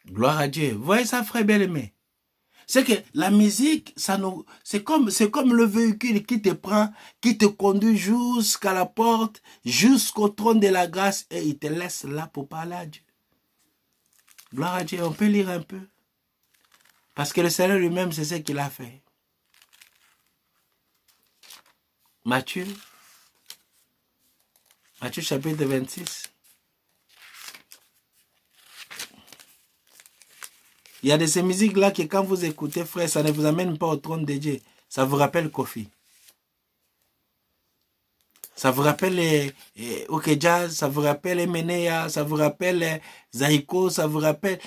Gloire à Dieu. Vous voyez ça, frère bien-aimé? C'est que la musique, c'est comme le véhicule qui te prend, qui te conduit jusqu'à la porte, jusqu'au trône de la grâce et il te laisse là pour parler à Dieu. Gloire à Dieu, on peut lire un peu. Parce que le Seigneur lui-même, c'est ce qu'il a fait. Matthieu chapitre 26. Il y a de ces musiques-là que quand vous écoutez, frère, ça ne vous amène pas au trône de Dieu. Ça vous rappelle Kofi. Ça vous rappelle OK Jazz, ça vous rappelle Emenea, ça vous rappelle Zaiko, ça vous rappelle...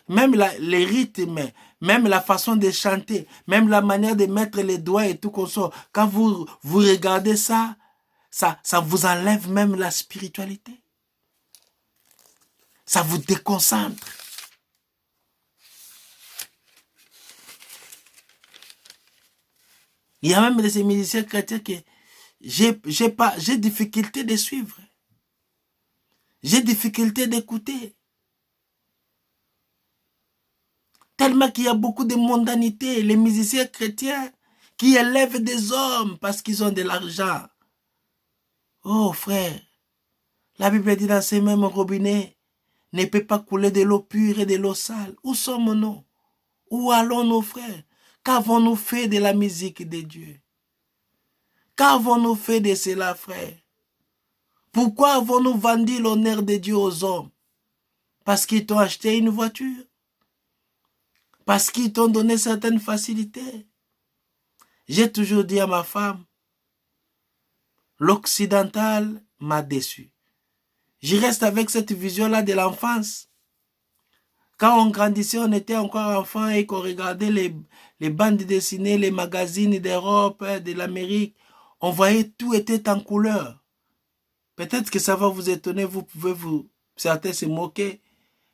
Même les rythmes, même la façon de chanter, même la manière de mettre les doigts et tout comme ça. Quand vous regardez ça, ça vous enlève même la spiritualité. Ça vous déconcentre. Il y a même des musiciens chrétiens qui... J'ai difficulté de suivre. J'ai difficulté d'écouter. Tellement qu'il y a beaucoup de mondanité. Les musiciens chrétiens qui élèvent des hommes parce qu'ils ont de l'argent. Oh frère, la Bible dit dans ces mêmes robinets, ne peut pas couler de l'eau pure et de l'eau sale. Où sommes-nous? Où allons-nous, frères? Qu'avons-nous fait de la musique de Dieu? Qu'avons-nous fait de cela, frère? Pourquoi avons-nous vendu l'honneur de Dieu aux hommes? Parce qu'ils t'ont acheté une voiture? Parce qu'ils t'ont donné certaines facilités? J'ai toujours dit à ma femme, l'occidental m'a déçu. Je reste avec cette vision-là de l'enfance. Quand on grandissait, on était encore enfant et qu'on regardait les bandes dessinées, les magazines d'Europe, de l'Amérique, on voyait tout était en couleur. Peut-être que ça va vous étonner, certains se moquer,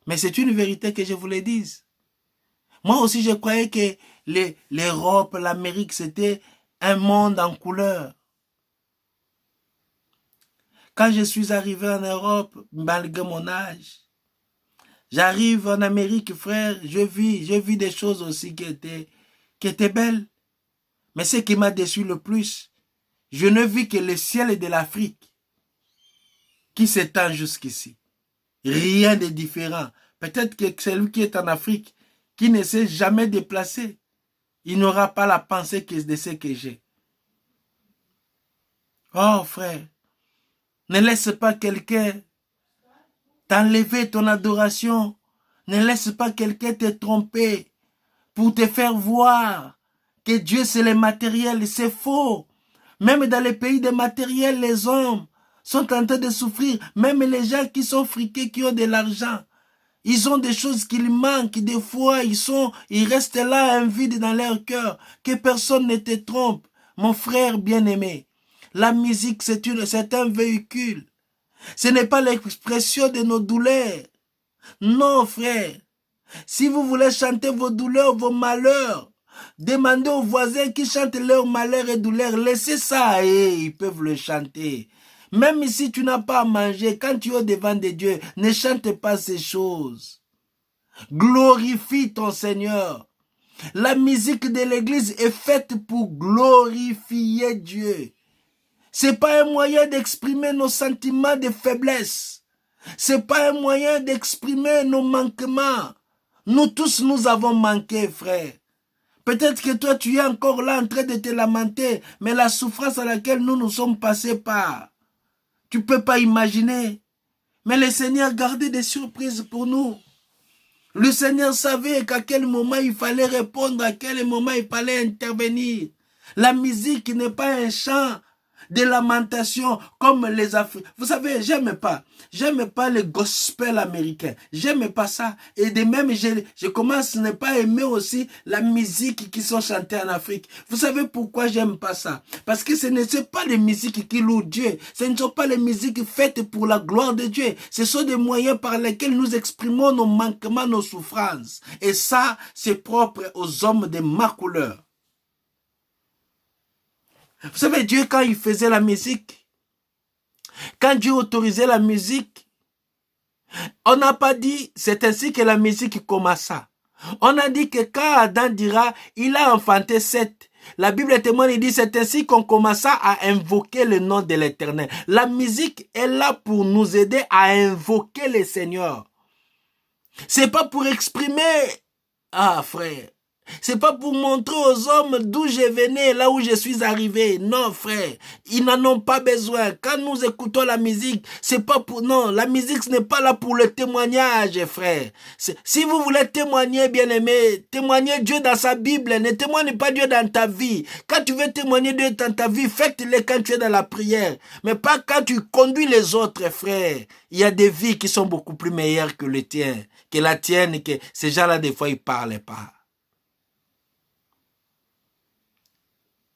mais c'est une vérité que je vous le dise. Moi aussi, je croyais que l'Europe, l'Amérique, c'était un monde en couleur. Quand je suis arrivé en Europe, malgré mon âge, j'arrive en Amérique, frère, je vis des choses aussi qui étaient belles. Mais ce qui m'a déçu le plus, je ne vis que le ciel de l'Afrique qui s'étend jusqu'ici. Rien de différent. Peut-être que celui qui est en Afrique, qui ne s'est jamais déplacé, il n'aura pas la pensée de ce que j'ai. Oh frère, ne laisse pas quelqu'un t'enlever ton adoration. Ne laisse pas quelqu'un te tromper pour te faire voir que Dieu c'est le matériel. C'est faux. Même dans les pays des matériels, les hommes sont en train de souffrir. Même les gens qui sont friqués, qui ont de l'argent, ils ont des choses qui leur manquent. Des fois, ils restent là, un vide dans leur cœur. Que personne ne te trompe. Mon frère bien-aimé, la musique, c'est un véhicule. Ce n'est pas l'expression de nos douleurs. Non, frère. Si vous voulez chanter vos douleurs, vos malheurs, demandez aux voisins qui chantent leurs malheurs et douleurs. Laissez ça et ils peuvent le chanter. Même si tu n'as pas à manger, quand tu es au devant de Dieu, ne chante pas ces choses. Glorifie ton Seigneur. La musique de l'église est faite pour glorifier Dieu. C'est pas un moyen d'exprimer nos sentiments de faiblesse. C'est pas un moyen d'exprimer nos manquements. Nous tous, nous avons manqué, frère. Peut-être que toi, tu es encore là en train de te lamenter, mais la souffrance à laquelle nous sommes passés par, tu peux pas imaginer. Mais le Seigneur gardait des surprises pour nous. Le Seigneur savait qu'à quel moment il fallait répondre, à quel moment il fallait intervenir. La musique n'est pas un chant de lamentation comme les Africains. Vous savez, j'aime pas le gospel américain. J'aime pas ça. Et de même, je commence à ne pas aimer aussi la musique qui sont chantées en Afrique. Vous savez pourquoi j'aime pas ça? Parce que ce ne sont pas les musiques qui louent Dieu. Ce ne sont pas les musiques faites pour la gloire de Dieu. Ce sont des moyens par lesquels nous exprimons nos manquements, nos souffrances. Et ça, c'est propre aux hommes de ma couleur. Vous savez, Dieu, quand il faisait la musique, quand Dieu autorisait la musique, On n'a pas dit, c'est ainsi que la musique commença. On a dit que quand Adam dira, il a enfanté Seth. La Bible témoigne et dit, c'est ainsi qu'on commença à invoquer le nom de l'Éternel. La musique est là pour nous aider à invoquer le Seigneur. C'est pas pour exprimer, ah frère, c'est pas pour montrer aux hommes d'où je venais, là où je suis arrivé. Non, frère, ils n'en ont pas besoin. Quand nous écoutons la musique, c'est pas pour... Non, la musique, ce n'est pas là pour le témoignage, frère. Si vous voulez témoigner, bien-aimé, témoignez Dieu dans sa Bible. Ne témoigne pas Dieu dans ta vie. Quand tu veux témoigner Dieu dans ta vie, faites-le quand tu es dans la prière. Mais pas quand tu conduis les autres, frère. Il y a des vies qui sont beaucoup plus meilleures que les tiennes, que la tienne, que ces gens-là, des fois, ils parlent pas.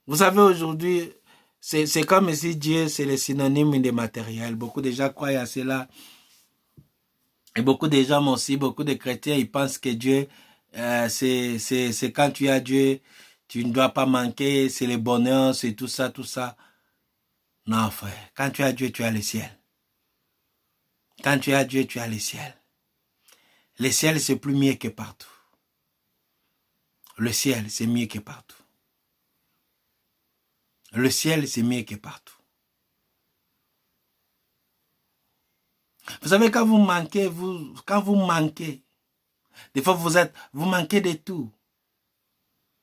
Vous savez, aujourd'hui, c'est comme si Dieu, c'est le synonyme des matériels. Beaucoup de gens croient à cela. Et beaucoup de gens aussi, beaucoup de chrétiens, ils pensent que Dieu, c'est quand tu as Dieu, tu ne dois pas manquer, c'est le bonheur, c'est tout ça, tout ça. Non, frère, quand tu as Dieu, tu as le ciel. Quand tu as Dieu, tu as le ciel. Le ciel, c'est plus mieux que partout. Le ciel, c'est mieux que partout. Le ciel, c'est mieux que partout. Vous savez, quand vous manquez, des fois vous manquez de tout.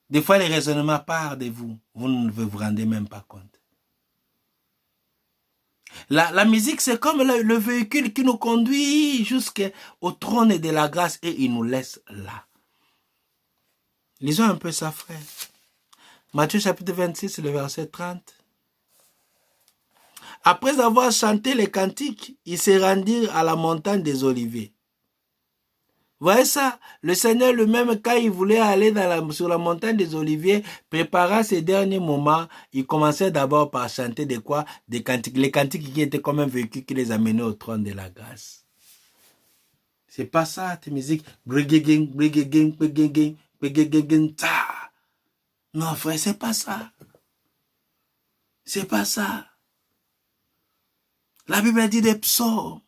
Des fois, les raisonnements partent de vous. Vous ne vous rendez même pas compte. La musique, c'est comme le véhicule qui nous conduit jusqu'au trône de la grâce et il nous laisse là. Lisons un peu ça, frère. Matthieu chapitre 26, le verset 30. Après avoir chanté les cantiques, ils se rendirent à la montagne des Oliviers. Voyez ça, le Seigneur lui-même, quand il voulait aller sur la montagne des Oliviers, prépara ces derniers moments, il commençait d'abord par chanter de quoi? Des cantiques. Les cantiques qui étaient comme un véhicule qui les amenait au trône de la grâce. C'est pas ça, tes musiques. Non, frère, c'est pas ça. C'est pas ça. La Bible dit des psaumes.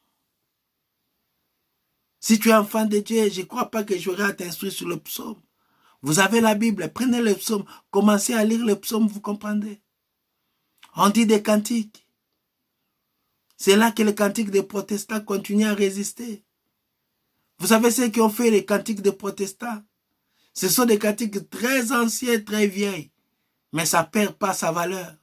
Si tu es enfant de Dieu, je ne crois pas que j'aurai à t'instruire sur le psaume. Vous avez la Bible, prenez le psaume, commencez à lire le psaume, vous comprendrez. On dit des cantiques. C'est là que les cantiques des protestants continuent à résister. Vous savez ceux qui ont fait les cantiques des protestants? Ce sont des cantiques très anciens, très vieilles. Mais ça ne perd pas sa valeur.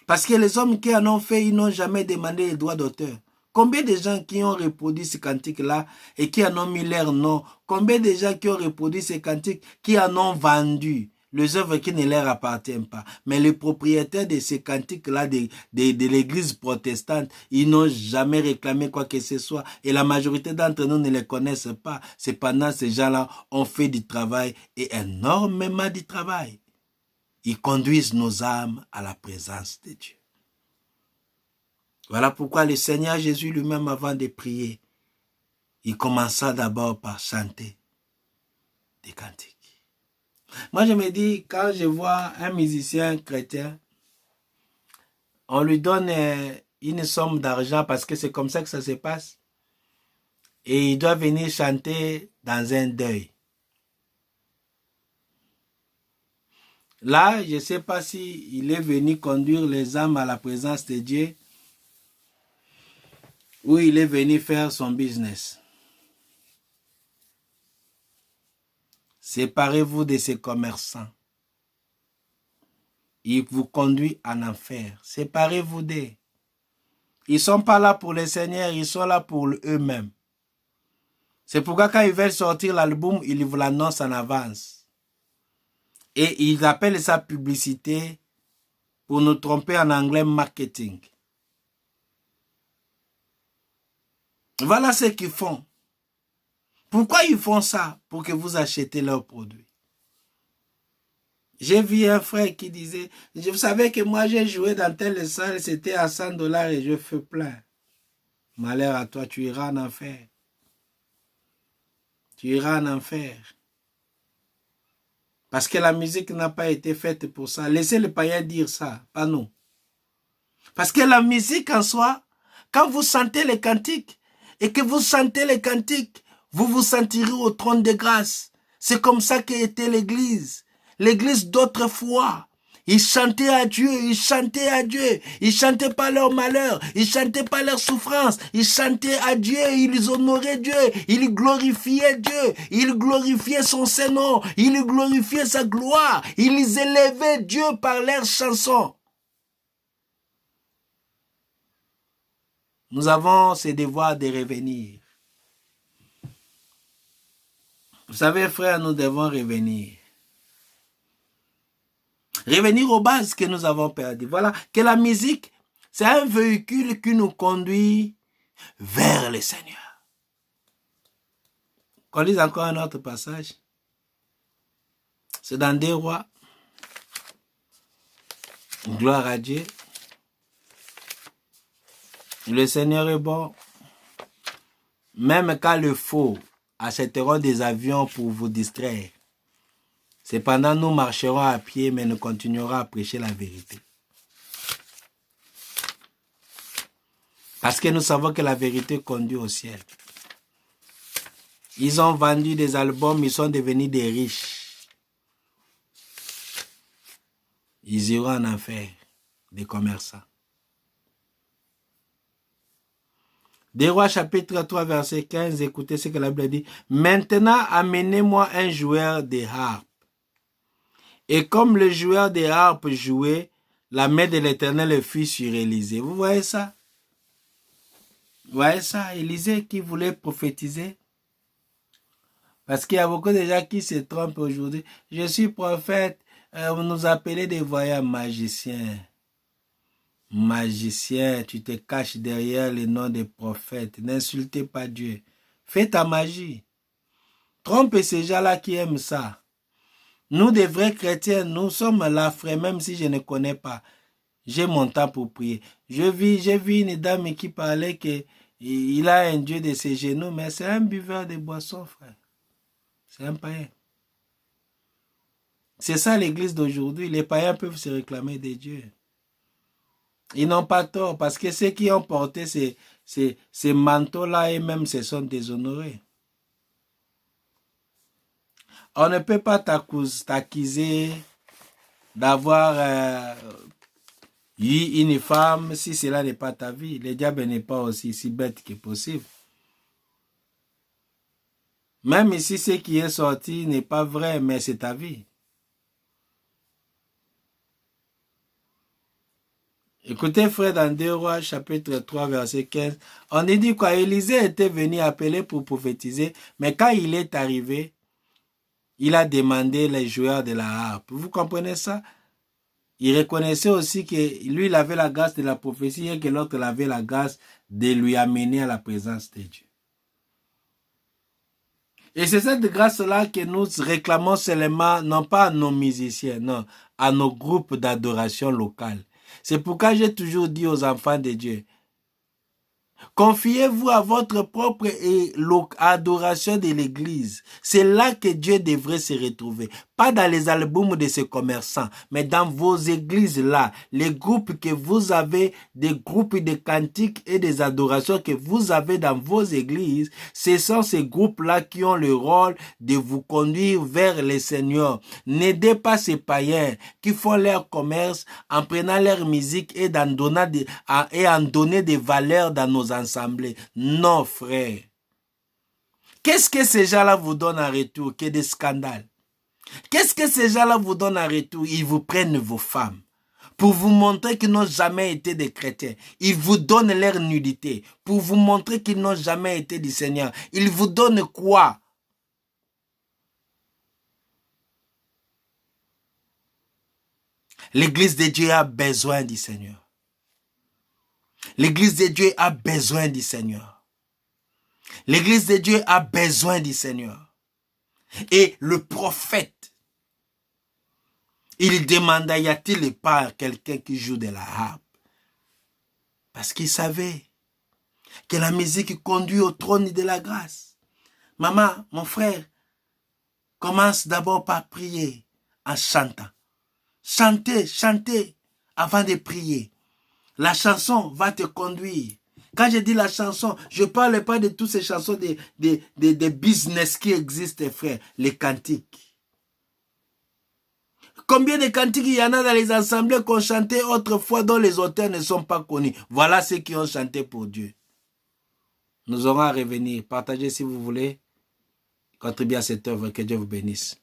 Parce que les hommes qui en ont fait, ils n'ont jamais demandé les droits d'auteur. Combien de gens qui ont reproduit ces cantiques-là et qui en ont mis leur nom? Combien de gens qui ont reproduit ces cantiques qui en ont vendu les œuvres qui ne leur appartiennent pas? Mais les propriétaires de ces cantiques-là de l'église protestante, ils n'ont jamais réclamé quoi que ce soit. Et la majorité d'entre nous ne les connaissent pas. Cependant, ces gens-là ont fait du travail et énormément de travail. Ils conduisent nos âmes à la présence de Dieu. Voilà pourquoi le Seigneur Jésus lui-même, avant de prier, il commença d'abord par chanter des cantiques. Moi, je me dis, quand je vois un musicien chrétien, on lui donne une somme d'argent parce que c'est comme ça que ça se passe. Et il doit venir chanter dans un deuil. Là, je ne sais pas s'il est venu conduire les âmes à la présence de Dieu ou il est venu faire son business. Séparez-vous de ces commerçants. Ils vous conduisent en enfer. Séparez-vous d'eux. Ils ne sont pas là pour le Seigneur, ils sont là pour eux-mêmes. C'est pourquoi quand ils veulent sortir l'album, ils vous l'annoncent en avance. Et ils appellent ça publicité, pour nous tromper en anglais, marketing. Voilà ce qu'ils font. Pourquoi ils font ça? Pour que vous achetiez leurs produits. J'ai vu un frère qui disait, vous savez que moi j'ai joué dans telle salle, c'était à 100 $ et je fais plein. Malheur à toi, tu iras en enfer. Tu iras en enfer. Parce que la musique n'a pas été faite pour ça. Laissez les païens dire ça, pas nous. Parce que la musique en soi, quand vous sentez les cantiques, et que vous chantez les cantiques, vous vous sentirez au trône de grâce. C'est comme ça qu'était l'Église. L'Église d'autrefois. Ils chantaient à Dieu, ils chantaient à Dieu. Ils chantaient pas leur malheur, ils chantaient pas leur souffrance. Ils chantaient à Dieu, ils honoraient Dieu, ils glorifiaient Dieu, ils glorifiaient son Saint-Nom, ils glorifiaient sa gloire. Ils élevaient Dieu par leurs chansons. Nous avons ce devoir de revenir. Vous savez, frères, nous devons revenir. Revenir aux bases que nous avons perdues. Voilà, que la musique, c'est un véhicule qui nous conduit vers le Seigneur. Qu'on lise encore un autre passage. C'est dans 2 Rois. Gloire à Dieu. Le Seigneur est bon. Même quand le faux achèteront des avions pour vous distraire. Cependant, nous marcherons à pied, mais nous continuerons à prêcher la vérité. Parce que nous savons que la vérité conduit au ciel. Ils ont vendu des albums, ils sont devenus des riches. Ils iront en enfer, des commerçants. 2 Rois chapitre 3 verset 15, écoutez ce que la Bible dit. Maintenant, amenez-moi un joueur de harpe. Et comme le joueur de harpe jouait, la main de l'Éternel fut sur Élisée. Vous voyez ça? Vous voyez ça? Élisée qui voulait prophétiser. Parce qu'il y a beaucoup de gens qui se trompent aujourd'hui. Je suis prophète. Vous nous appelez des voyants magiciens. Magicien, tu te caches derrière le nom des prophètes. N'insultez pas Dieu. Fais ta magie. Trompe ces gens-là qui aiment ça. Nous, des vrais chrétiens, nous sommes là, frère, même si je ne connais pas. J'ai mon temps pour prier. J'ai vu une dame qui parlait qu'il a un Dieu de ses genoux, mais c'est un buveur de boissons, frère. C'est un païen. C'est ça l'église d'aujourd'hui. Les païens peuvent se réclamer de Dieu. Ils n'ont pas tort, parce que ceux qui ont porté ces manteaux-là, eux-mêmes se sont déshonorés. On ne peut pas t'accuser d'avoir eu une femme si cela n'est pas ta vie. Le diable n'est pas aussi si bête que possible. Même si ce qui est sorti n'est pas vrai, mais c'est ta vie. Écoutez, frère, dans 2 Rois, chapitre 3, verset 15, on dit quoi? Élisée était venu appeler pour prophétiser, mais quand il est arrivé, il a demandé les joueurs de la harpe. Vous comprenez ça? Il reconnaissait aussi que lui, il avait la grâce de la prophétie et que l'autre avait la grâce de lui amener à la présence de Dieu. Et c'est cette grâce-là que nous réclamons seulement, non pas à nos musiciens, non, à nos groupes d'adoration locale. C'est pourquoi j'ai toujours dit aux enfants de Dieu, confiez-vous à votre propre adoration de l'église. C'est là que Dieu devrait se retrouver. Pas dans les albums de ces commerçants, mais dans vos églises là. Les groupes que vous avez, des groupes de cantiques et des adorations que vous avez dans vos églises, ce sont ces groupes-là qui ont le rôle de vous conduire vers le Seigneur. N'aidez pas ces païens qui font leur commerce en prenant leur musique et en donner des valeurs dans nos assemblées. Non, frère. Qu'est-ce que ces gens-là vous donnent en retour? Que des scandales. Qu'est-ce que ces gens-là vous donnent en retour? Ils vous prennent vos femmes pour vous montrer qu'ils n'ont jamais été des chrétiens. Ils vous donnent leur nudité pour vous montrer qu'ils n'ont jamais été du Seigneur. Ils vous donnent quoi? L'église de Dieu a besoin du Seigneur. L'église de Dieu a besoin du Seigneur. L'église de Dieu a besoin du Seigneur. Et le prophète, il demanda, y a-t-il pas quelqu'un qui joue de la harpe? Parce qu'il savait que la musique conduit au trône de la grâce. Maman, mon frère, commence d'abord par prier en chantant. Chantez, chantez avant de prier. La chanson va te conduire. Quand je dis la chanson, je ne parle pas de toutes ces chansons des business qui existent, frère. Les cantiques. Combien de cantiques il y en a dans les assemblées qu'on chantait autrefois dont les auteurs ne sont pas connus. Voilà ceux qui ont chanté pour Dieu. Nous aurons à revenir. Partagez si vous voulez. Contribuez à cette œuvre. Que Dieu vous bénisse.